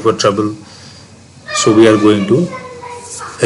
for trouble. So we are going to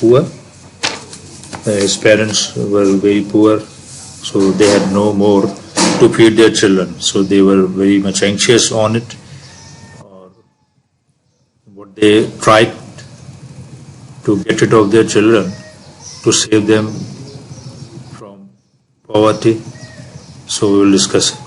poor. His parents were very poor, so they had no more to feed their children. So they were very much anxious on it. Or what they tried to get rid of their children, to save them from poverty. So we will discuss.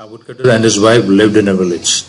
A woodcutter and his wife lived in a village.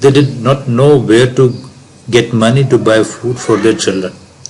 they did not know where to get money to buy food for their children.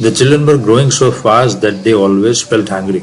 The children were growing so fast that they always felt hungry.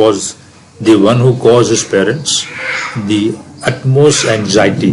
was the one who caused his parents the utmost anxiety.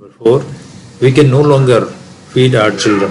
Therefore, we can no longer feed our children.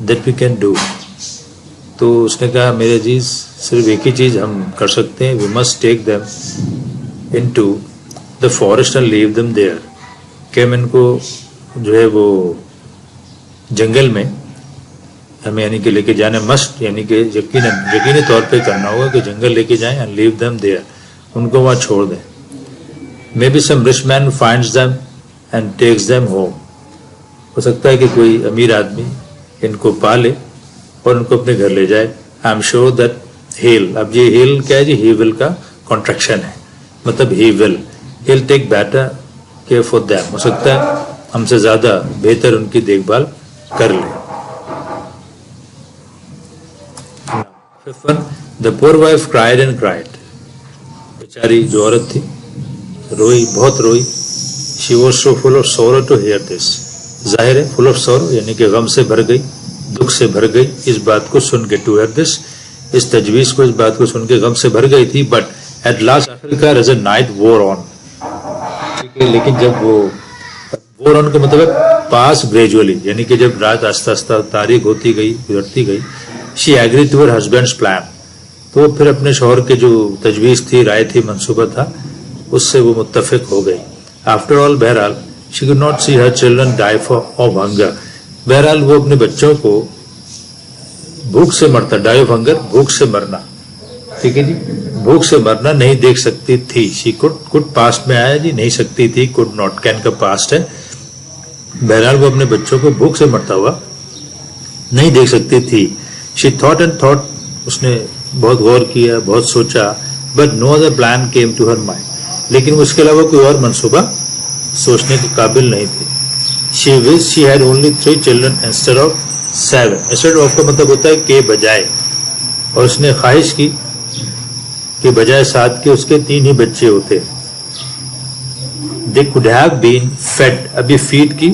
that we can do. تو اس نے کہا میرے عزیز صرف ایک ہی چیز ہم کر سکتے ہیں, we must take them into the forest and leave them there. کہ ہم ان کو جو ہے وہ جنگل میں ہمیں یعنی کہ لے کے جانے مسٹ, یعنی کہ یقینی طور پہ کرنا ہوگا کہ جنگل لے کے جائیں and leave them there, ان کو وہاں چھوڑ دیں. Maybe some rich man finds them and takes them home. ہو سکتا ہے کہ کوئی امیر آدمی ان کو پالے اور ان کو اپنے گھر لے جائے. I am sure that heel, اب یہ ہیل کیا ہے جی, ہی ول کا کانٹریکشن ہے, مطلب ہی ول take better care for them. ہو سکتا ہے ہم سے زیادہ بہتر ان کی دیکھ بھال کر لے. The poor wife cried and cried. بیچاری جو عورت تھی روئی, بہت روئی. She was so full of sorrow to hear this. ظاہر ہے full of sorrow یعنی کہ غم سے بھر گئی, دکھ سے بھر گئی اس بات کو سن کے. to hear this, اس تجویز کو, اس بات کو سن کے غم سے بھر گئی تھی. but at last آخرکار as a night wore on, ٹھیک ہے, لیکن جب وہ wore on کا مطلب pass gradually یعنی کہ جب رات آہستہ آہستہ تاریک ہوتی گئی, گزرتی گئی, she agreed to her husband's plan. تو پھر اپنے شوہر کے جو تجویز تھی, رائے تھی, منصوبہ تھا, اس سے وہ متفق ہو گئی. after all, بہرحال she could not see her children die of hunger. بہرحال وہ اپنے بچوں کو بھوک سے مرتا, die of hunger بھوک سے مرنا, ٹھیک ہے جی, بھوک سے مرنا نہیں دیکھ سکتی تھی. she could past میں آیا جی, نہیں سکتی تھی, could not can کا past ہے. بہرحال وہ اپنے بچوں کو بھوک سے مرتا ہوا نہیں دیکھ سکتی تھی. she thought and thought, اس نے بہت غور کیا, بہت سوچا. but no other plan came to her mind, لیکن اس کے علاوہ کوئی اور منصوبہ سوچنے کے قابل نہیں تھی. she wished she had only 3 children instead of 7. instead of کا مطلب ہوتا ہے کہ بجائے, اور اس نے خواہش کی کہ بجائے 7 کے اس کے 3 ہی بچے ہوتے. they could have been fed. ابھی فیڈ کی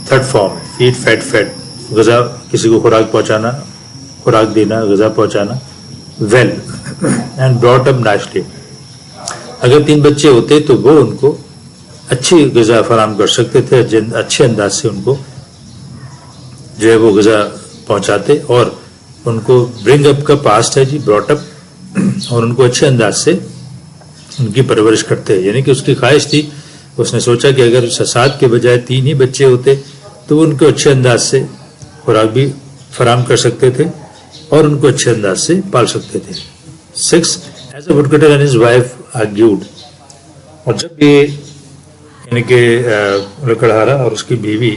تھرڈ فارم ہے, فیڈ فیڈ غذا, کسی کو خوراک پہنچانا, خوراک دینا, غذا پہنچانا. well and brought up nicely. اگر 3 بچے ہوتے تو وہ ان کو اچھی غذا فراہم کر سکتے تھے, اچھے انداز سے ان کو جو ہے وہ غذا پہنچاتے, اور ان کو برنگ اپ کا پاسٹ ہے جی, براٹ اپ, اور ان کو اچھے انداز سے ان کی پرورش کرتے. یعنی کہ اس کی خواہش تھی, اس نے سوچا کہ اگر 7 کے بجائے 3 ہی بچے ہوتے تو وہ ان کو اچھے انداز سے خوراک بھی فراہم کر سکتے تھے اور ان کو اچھے انداز سے پال سکتے تھے. 6. As a woodcutter and his wife argued. اور جب یہ یعنی کہ لکڑہارا اور اس کی بیوی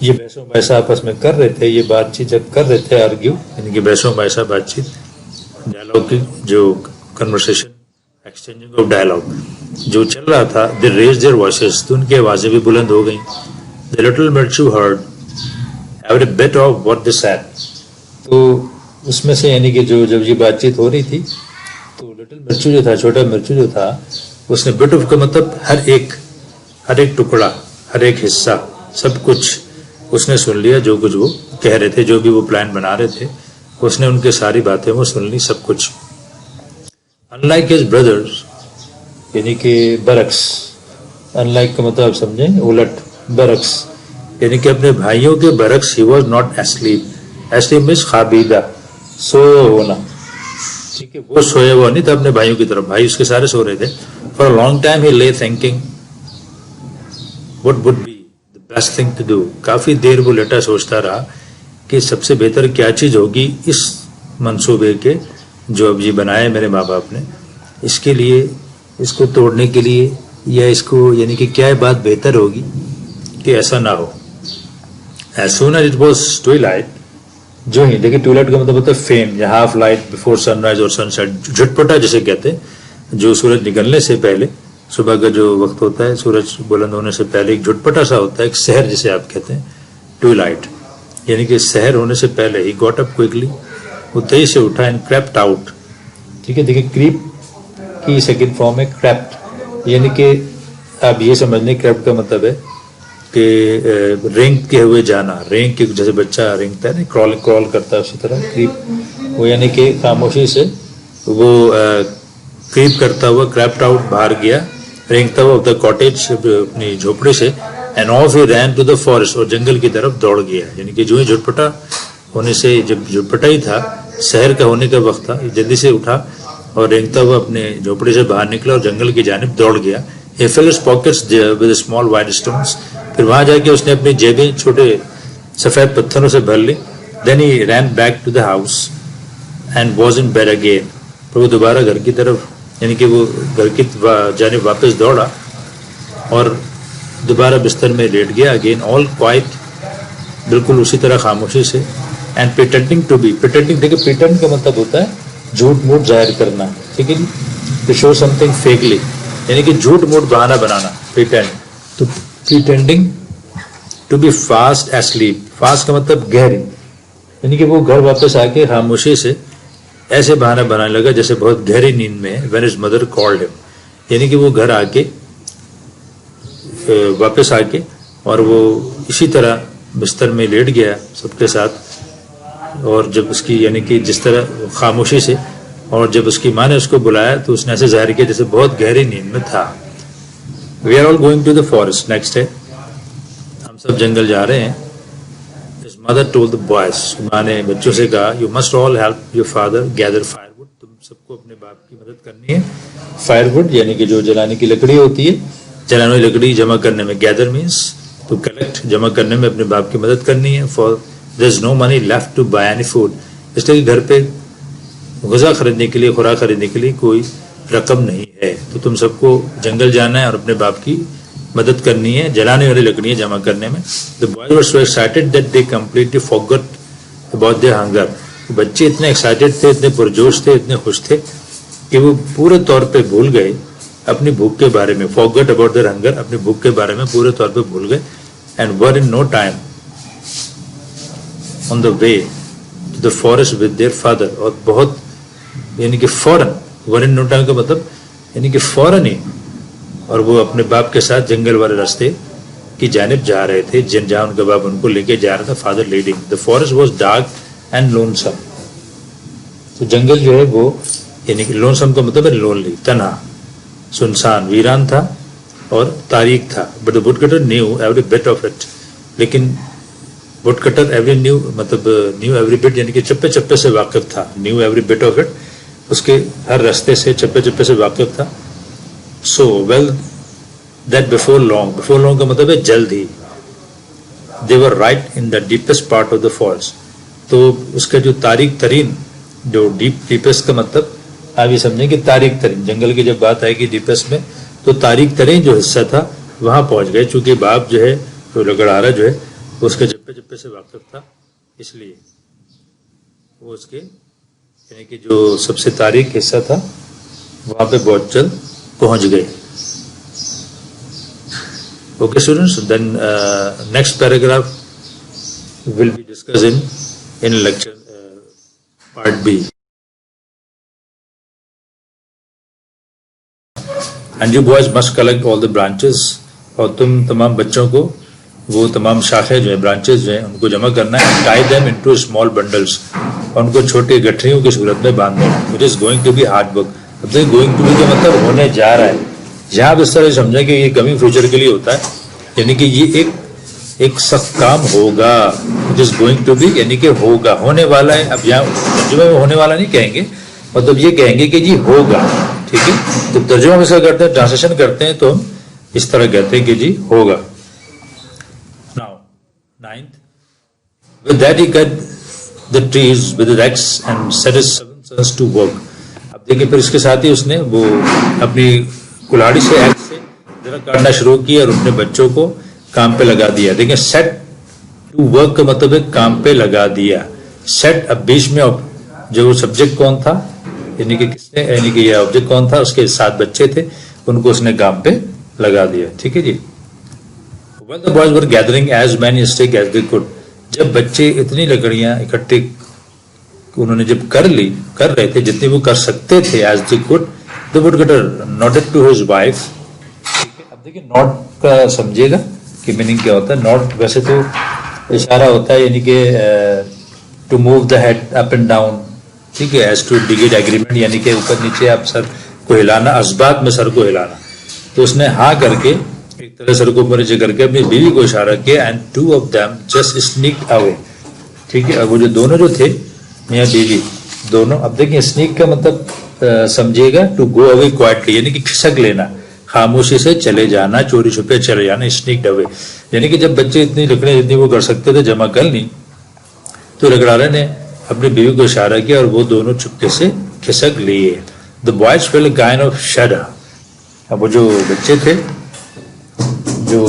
یہ بحث و مباحثہ آپس میں کر رہے تھے, یہ بات چیت جب کر رہے تھے, آرگیو یعنی کہ بحث و مباحثہ, بات چیت, ڈائلاگ کی جو کنورسیشن, ایکسچینجنگ آف ڈائلاگ جو چل رہا تھا. they raised their voices, تو ان کی آوازیں بھی بلند ہو گئیں. the little Mirchu heard every bit of what they said. تو اس میں سے یعنی کہ جو جب یہ بات چیت ہو رہی تھی تو لٹل مرچو جو تھا, چھوٹا مرچو جو تھا, اس نے بٹ آف کا مطلب ہر ایک ٹکڑا, ہر ایک حصہ, سب کچھ اس نے سن لیا. جو کچھ وہ کہہ رہے تھے, جو بھی وہ پلان بنا رہے تھے, اس نے ان کے ساری باتیں وہ سن لی, سب کچھ. unlike his brothers یعنی کہ برعکس, unlike کا مطلب سمجھیں الٹ, برعکس یعنی کہ اپنے بھائیوں کے برعکس. he was not asleep. asleep means خوابیدہ, سویا ہونا, ٹھیک ہے, وہ سویا ہوا نہیں تھا اپنے بھائیوں کی طرف, بھائی اس کے سارے سو رہے تھے. for a long time he lay thinking what would be the best thing to do. کافی دیر وہ لیٹا سوچتا رہا کہ سب سے بہتر کیا چیز ہوگی اس منصوبے کے جو اب یہ بنائے میرے ماں باپ نے, اس کے لیے, اس کو توڑنے کے لیے, یا اس کو یعنی کہ کیا بات بہتر ہوگی کہ ایسا نہ ہو. as soon as it was twilight, جو ہی دیکھیں ٹوائلائٹ کا مطلب ہوتا ہے فیم یا ہاف لائٹ بفور سن رائز اور سن سیٹ, جھٹپٹا جسے کہتے ہیں, جو سورج نکلنے سے پہلے, صبح کا جو وقت ہوتا ہے سورج بلند ہونے سے پہلے ایک جھٹپٹا سا ہوتا ہے, ایک سحر جسے آپ کہتے ہیں, ٹوائلائٹ یعنی کہ سحر ہونے سے پہلے ہی گاٹ اپ کوئکلی, وہ تیزی سے اٹھا اینڈ کریپٹ آؤٹ. ٹھیک ہے, دیکھیں کریپ کی سیکنڈ فارم ہے کریپٹ, یعنی کہ آپ یہ سمجھ لیں کریپٹ کا مطلب ہے کہ رینگ کے ہوئے جانا, رینگ کے جیسے بچہ رینگتا ہے نا, کرال کرتا ہے, اسی طرح کریپ وہ یعنی کہ خاموشی سے وہ کریپ کرتا ہوا, کریپٹ آؤٹ, باہر گیا, رینگتا ہوا آف دا کاٹیج, اپنی جھوپڑی سے, and off he ran to the forest, اور جنگل کی طرف دوڑ گیا. یعنی کہ جو ہی جھٹپٹا ہونے سے جب جھپٹا ہی تھا, سحر کا ہونے کا وقت تھا, جلدی سے اٹھا اور رینگتا ہوا اپنے جھوپڑی سے باہر نکلا اور جنگل کی جانب دوڑ گیا. He filled his pockets with small white stones. پھر وہاں جا کے اس نے اپنی جیبیں چھوٹے سفید پتھروں سے بھر لی. Then he ran back to the house and was in bed again. پھر وہ دوبارہ گھر کی طرف, یعنی کہ وہ گھر کی جانب واپس دوڑا اور دوبارہ بستر میں لیٹ گیا. Again all quiet, بالکل اسی طرح خاموشی سے. And pretending to be, pretending, دیکھیں pretend کا مطلب ہوتا ہے جھوٹ موٹ ظاہر کرنا, ٹھیک ہے جی, to show something fakely, یعنی کہ جھوٹ موٹ بہانہ بنانا, pretend. تو pretending to be fast asleep, fast کا مطلب گہری, یعنی کہ وہ گھر واپس آ کے خاموشی سے ایسے بہانہ بنانے لگا جیسے بہت گہری نیند میں ہے. when his mother called him, یعنی کہ وہ گھر آ کے واپس آ کے اور وہ اسی طرح بستر میں لیٹ گیا سب کے ساتھ, اور جب اس کی یعنی کہ جس طرح خاموشی سے, اور جب اس کی ماں نے اس کو بلایا تو اس نے ایسے ظاہر کیا جیسے بہت گہری نیند میں تھا. We are all going to the forest next day. ہم سب جنگل جا رہے ہیں. His mother told the boys, ماں نے بچوں سے کہا, you must all help your father gather firewood. تم سب کو اپنے باپ کی مدد کرنی ہے. Firewood یعنی کہ جو جلانے کی لکڑی ہوتی ہے, جلانے والی لکڑی جمع کرنے میں, gather means to collect, جمع کرنے میں اپنے باپ کی مدد کرنی ہے. For there's no money left to buy any food. اس لیے کہ گھر پہ غذا خریدنے کے لیے, خوراک خریدنے کے لیے کوئی رقم نہیں ہے. تو تم سب کو جنگل جانا ہے اور اپنے باپ کی مدد کرنی ہے جلانے والی لکڑیاں جمع کرنے میں. The boys were so excited that they completely forgot about their hunger. بچے اتنے ایکسائٹیڈ تھے, اتنے پرجوش تھے, اتنے خوش تھے کہ وہ پورے طور پہ بھول گئے اپنی بھوک کے بارے میں. forgot about their hunger, اپنی بھوک کے بارے میں پورے طور پہ بھول گئے. and were in no time on the way to the forest with their father. اور بہت یعنی کہ فوراً, were in no time کا مطلب یعنی کہ فوراً ہی, اور وہ اپنے باپ کے ساتھ جنگل والے راستے کی جانب جا رہے تھے جہاں ان کا باپ ان کو لے کے جا رہا تھا. Father leading. The forest was dark and lonesome. تو جنگل جو ہے وہ یعنی کہ lonesome کا مطلب ہے lonely, تنہا, سنسان, ویران تھا اور تاریک تھا. But the woodcutter knew every bit of it. لیکن وڈ کٹر مطلب نیو ایوری بٹ یعنی کہ چپے چپے سے واقف تھا. Knew every bit of it, اس کے ہر راستے سے چپے چپے سے واقف تھا. So well that before long کا مطلب ہے جلد ہی. They were right in the deepest part of the forest. تو اس کا جو تاریک ترین, جو ڈیپسٹ کا مطلب آپ یہ سمجھیں کہ تاریک ترین, جنگل کی جب بات آئے گی ڈیپسٹ میں تو تاریک ترین جو حصہ تھا وہاں پہنچ گئے. چونکہ باپ جو ہے تو لگڑہارا جو ہے اس کے چپے چپے سے واقف تھا, اس لیے وہ اس کے یعنی کہ جو سب سے تاریک حصہ تھا وہاں پہ بہت جلد پہنچ گئے. Okay students, then next paragraph will be discuss in lecture part B. And you boys must collect all the branches. اور تم تمام بچوں کو وہ تمام شاخیں جو ہیں, برانچز جو ہیں, ان کو جمع کرنا ہے. ٹائی دیم انٹو اسمال بنڈلس, اور ان کو چھوٹی گٹھریوں کی صورت میں باندھنا ہے. It is going to be hard work. اب دیکھیں گوئنگ ٹو بی کا مطلب ہونے جا رہا ہے. یہاں آپ اس طرح سمجھیں کہ یہ کمی فیوچر کے لیے ہوتا ہے, یعنی کہ یہ ایک سخت کام ہوگا. It is going to be یعنی کہ ہوگا, ہونے والا ہے. اب یہاں ترجمے میں ہونے والا نہیں کہیں گے, مطلب یہ کہیں گے کہ جی ہوگا. ٹھیک ہے, تو ترجمہ ہم اس کا کرتے ہیں, ٹرانسلیشن کرتے ہیں تو ہم اس طرح کہتے ہیں کہ جی ہوگا. Ninth, with that he cut the trees with his axe and set his 7 sons to work. اب دیکھیں پھر اس کے ساتھ ہی اس نے وہ اپنی کلاڑی سے ایکس سے درخت کاٹنا شروع کیا اور اپنے بچوں کو کام پہ لگا دیا. دیکھیں set to work کا مطلب ہے کام پہ لگا دیا. set اب بیچ میں جو سبجیکٹ کون تھا, یعنی کہ کس نے, یعنی کہ یہ آبجیکٹ کون تھا, اس کے 7 بچے تھے, ان کو اس نے کام پہ لگا دیا. ٹھیک ہے جی. When the boys were gathering as many sticks as they could, جب بچے اتنی لکڑیاں اکٹھے انہوں نے جب کر رہے تھے جتنی وہ کر سکتے تھے, as they could, the woodcutter nodded to his wife. اب دیکھیں نوٹ کا سمجھے گا کہ میننگ کیا ہوتا ہے. نوٹ ویسے تو اشارہ ہوتا ہے یعنی کہ to move the head up and down, ٹھیک ہے, as to indicate agreement یعنی کہ اوپر نیچے آپ سر کو ہلانا, اسبات میں سر کو ہلانا. تو اس نے ہاں کر کے ایک طرح سر کو اوپر نیچے کر کے اپنی بیوی کو اشارہ کیا. And 2 of them just sneaked away. ٹھیک ہے. اور وہ جو دونوں جو تھے میاں بیوی دونوں, اب دیکھیں اسنیک کا مطلب سمجھیے گا ٹو گو اوے کوائٹلی, یعنی کہ کھسک لینا, خاموشی سے چلے جانا, چوری چھپے چلے جانا, اسنیک اوے. یعنی کہ جب بچے اتنی لکڑیں جتنی وہ کر سکتے تھے جمع کر لی, تو رگڑالے نے اپنی بیوی کو اشارہ کیا اور وہ دونوں چپکے سے کھسک لیے. The boys felt a kind of shudder. اب وہ جو بچے تھے, جو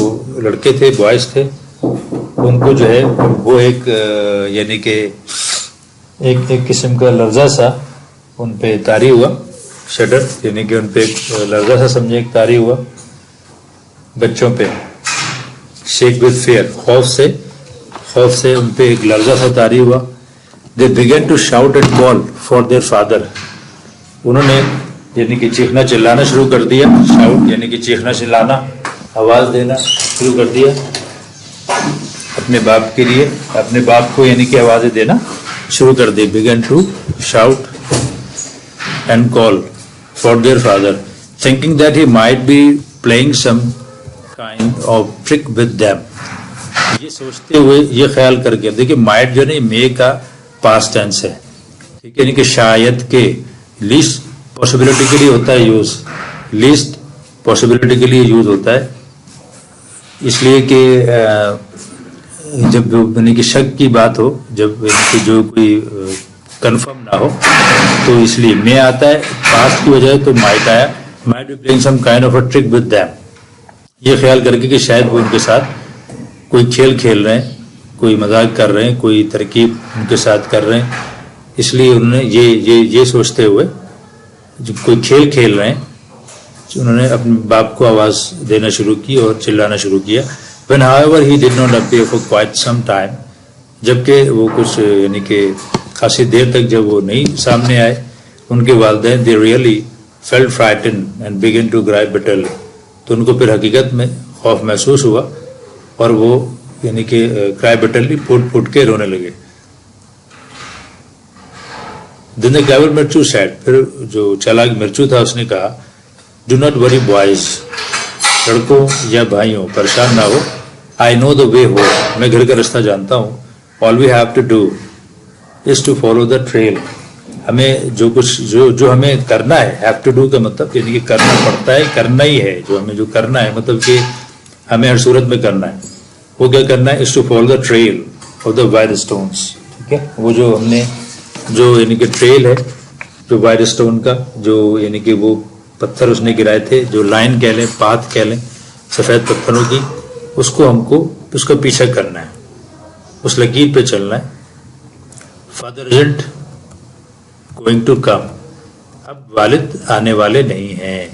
لڑکے تھے, بوائز تھے, ان کو جو ہے وہ ایک یعنی کہ ایک قسم کا لرزہ سا ان پہ طاری ہوا. شڈر یعنی کہ ان پہ ایک لرزہ سا سمجھے ایک طاری ہوا بچوں پہ. شیک وتھ فیئر, خوف سے ان پہ ایک لرزہ سا طاری ہوا. They began to shout and call for their father. انہوں نے یعنی کہ چیخنا چلانا شروع کر دیا. شاؤٹ یعنی کہ چیخنا چلانا, آواز دینا شروع کر دیا اپنے باپ کے لیے, اپنے باپ کو یعنی کہ آوازیں دینا شروع کر دی. began to shout and call for their father, thinking that he might be playing some kind of trick with them. یہ سوچتے ہوئے, یہ خیال کر کے, دیکھیں مائٹ جو نہیں مے کا پاسٹ ٹینس ہے, ٹھیک ہے, یعنی کہ شاید کے لیسٹ پاسبلٹی کے لیے ہوتا ہے یوز, لیسٹ پاسبلٹی کے لیے یوز ہوتا ہے, اس لیے کہ جب یعنی کہ شک کی بات ہو, جب کہ جو کوئی کنفرم نہ ہو, تو اس لیے میں آتا ہے پاسٹ کی وجہ تو مائٹ آیا. Might be playing some kind of a trick with them, یہ خیال کر کے کہ شاید وہ ان کے ساتھ کوئی کھیل کھیل رہے ہیں, کوئی مذاق کر رہے ہیں, کوئی ترکیب ان کے ساتھ کر رہے ہیں. اس لیے انہوں نے یہ سوچتے ہوئے جب کوئی کھیل کھیل رہے ہیں, انہوں نے اپنے باپ کو آواز دینا شروع کی اور چلانا شروع کیا. When however he did not appear for quite some time, جبکہ وہ کچھ یعنی کہ خاصی دیر تک جب وہ نہیں سامنے آئے, ان کے والدین they really felt frightened and began to cry bitterly. تو ان کو پھر حقیقت میں خوف محسوس ہوا اور وہ یعنی کہ cry bitterly پھوٹ کے رونے لگے. Then the clever مرچو said, پھر جو چالاک مرچو تھا اس نے کہا, do not worry boys, لڑکوں یا بھائیوں پریشان نہ ہو, I know the way home, میں گھر کا رستہ جانتا ہوں. All we have to do is to follow the trail. ہمیں جو کچھ جو ہمیں کرنا ہے, have to do کا مطلب یعنی کہ کرنا پڑتا ہے, کرنا ہی ہے, جو ہمیں جو کرنا ہے مطلب کہ ہمیں ہر صورت میں کرنا ہے. وہ کیا کرنا ہے, is to follow the trail of the white stones. ٹھیک ہے, وہ جو ہم نے جو یعنی کہ ٹریل ہے جو وائٹ اسٹون کا, جو یعنی کہ وہ پتھر اس نے گرائے تھے, جو لائن کہہ لیں, پاتھ کہہ لیں, سفید پتھروں کی, اس کو ہم کو اس کا پیچھا کرنا ہے, اس لکیر پہ چلنا ہے. Father isn't going to come, اب والد آنے والے نہیں ہیں.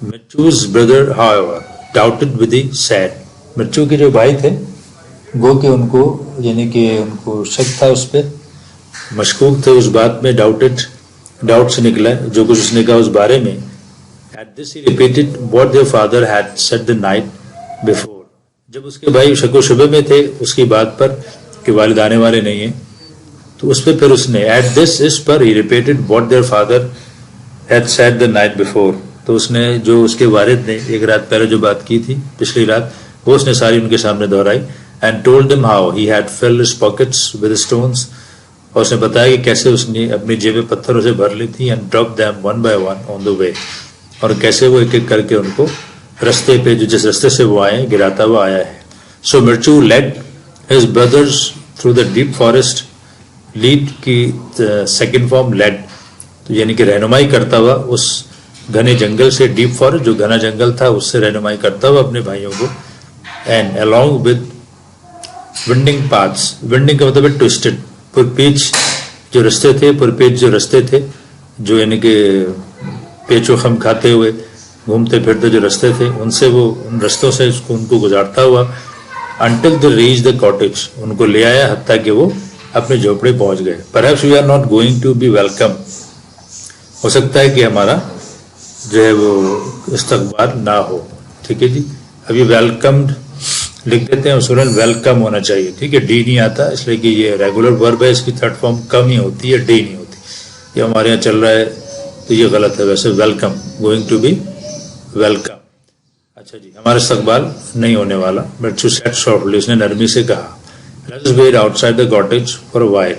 مرچو's brother however doubted with the said, مرچو کے جو بھائی تھے گو کہ ان کو یعنی کہ ان کو شک تھا, اس پہ مشکوک تھے اس بات میں. ڈاؤٹ سے نکلا جو کچھ اس نے کہا اس بارے میں. At this he repeated what their father had said the night before. جب اس کے بھائی شک و شبے میں تھے اس کی بات پر کہ والد آنے والے نہیں ہیں, تو اس پہ پھر اس نے at this us per he repeated what their father had said the night before. تو اس نے جو اس کے والد نے ایک رات پہلے جو بات کی تھی پچھلی رات, وہ اس نے ساری ان کے سامنے دہرائی. And told them how he had filled his pockets with stones, اور اس نے بتایا کہ کیسے اس نے اپنی جیبیں پتھروں سے بھر لی تھی. and dropped them one by one on the way, اور کیسے وہ ایک ایک کر کے ان کو رستے پہ جو جس رستے سے وہ آئے گراتا ہوا آیا ہے. So Mirchu led his brothers through the deep forest. lead کی second form led, تو یعنی کہ رہنمائی کرتا ہوا اس گھنے جنگل سے, ڈیپ فارسٹ جو گھنا جنگل تھا اس سے رہنمائی کرتا ہوا اپنے بھائیوں کو. and along with winding paths, winding کا مطلب ہے twisted, پرپیچ جو رستے تھے, پرپیچ جو رستے تھے, جو یعنی کہ پیچ و خم کھاتے ہوئے گھومتے پھرتے جو رستے تھے, ان سے وہ ان رستوں سے ان کو گزارتا ہوا. until they reached the cottage, ان کو لے آیا حتیٰ کہ وہ اپنے جھوپڑے پہنچ گئے. perhaps we are not going to be welcome, ہو سکتا ہے کہ ہمارا جو ہے وہ استقبال نہ ہو. ٹھیک ہے جی, ابھی ویلکمڈ لکھ دیتے ہیں, اصولاً ویلکم ہونا چاہیے. ٹھیک ہے, ڈی نہیں آتا اس لیے کہ یہ ریگولر ورب ہے, اس کی تھرڈ فارم کم ہی ہوتی ہے, ڈی نہیں ہوتی. یہ ہمارے یہاں چل رہا ہے تو یہ غلط ہے. ویسے welcome, going to be welcome. اچھا جی, ہمارا استقبال نہیں ہونے والا. مرچو سیٹ سافٹلی, اس نے نرمی سے کہا. Let us wait outside the cottage for a while.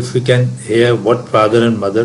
if we can hear what father and mother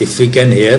If we can hear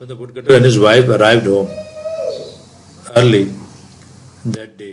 when the woodcutter and his wife arrived home early that day,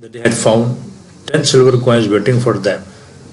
that they had found 10 silver coins waiting for them.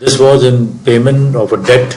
This was in payment of a debt.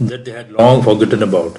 that they had long forgotten about.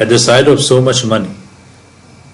At the sight of so much money,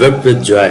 wept with joy.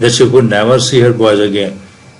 that she would never see her boys again,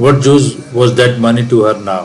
What use was that money to her now?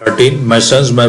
13, my sons, my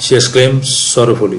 She exclaimed sorrowfully,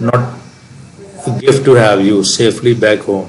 not give to have you safely back home,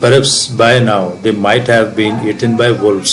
Perhaps by now they might have been eaten by wolves,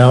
now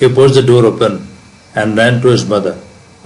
He pushed the door open and ran to his mother.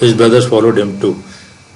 His brothers followed him too.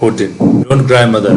14. Don't cry mother.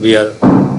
We are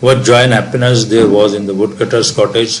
What joy and happiness there was in the woodcutter's cottage